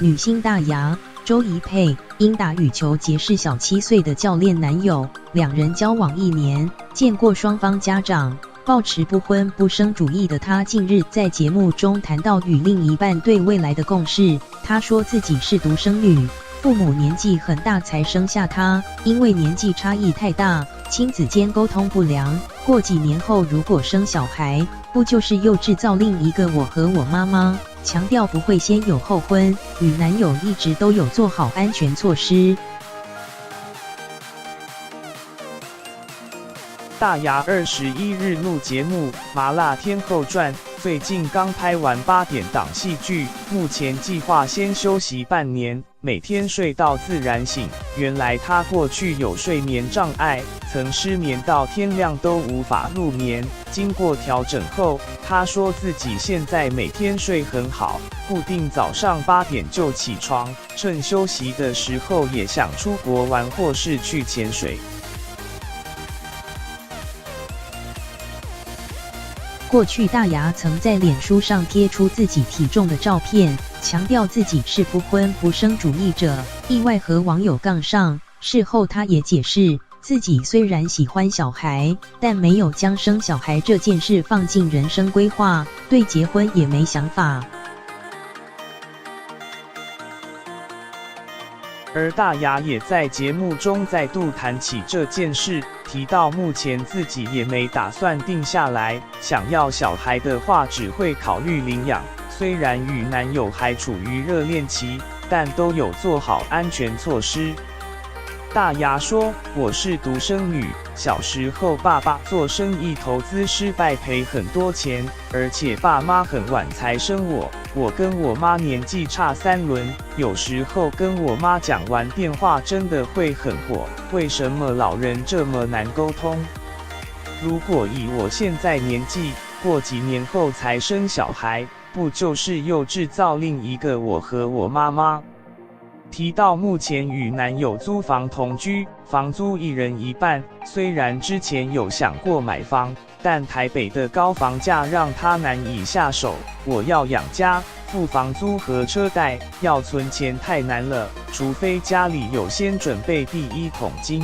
女星大牙、周宜霈因打羽球结识小7岁的教练男友，两人交往1年，见过双方家长。抱持不婚不生主义的她，近日在节目中谈到与另一半对未来的共识。她说自己是独生女，父母年纪很大才生下她，因为年纪差异太大，亲子间沟通不良。过几年后如果生小孩，不就是又制造另一个我和我妈吗？强调不会先有后婚，与男友一直都有做好安全措施。大牙21日录节目《麻辣天后传》，最近刚拍完8点档戏剧，目前计划先休息半年，每天睡到自然醒。原来他过去有睡眠障碍，曾失眠到天亮都无法入眠。经过调整后，他说自己现在每天睡很好，固定早上8点就起床，趁休息的时候也想出国玩或是去潜水。过去大牙曾在脸书上贴出自己体重的照片，强调自己是不婚不生主义者，意外和网友杠上。事后他也解释，自己虽然喜欢小孩，但没有将生小孩这件事放进人生规划，对结婚也没想法。而大牙也在节目中再度谈起这件事，提到目前自己也没打算定下来，想要小孩的话只会考虑领养。虽然与男友还处于热恋期，但都有做好安全措施。大牙说：“我是独生女，小时候爸爸做生意投资失败赔很多钱，而且爸妈很晚才生我。我跟我妈年纪差3轮，有时候跟我妈讲完电话真的会很火。为什么老人这么难沟通？如果以我现在年纪，过几年后才生小孩，不就是又制造另一个我和我妈吗？”提到目前与男友租房同居，房租1人1半。虽然之前有想过买房，但台北的高房价让他难以下手。我要养家，付房租和车贷，要存钱太难了，除非家里有先准备第1桶金。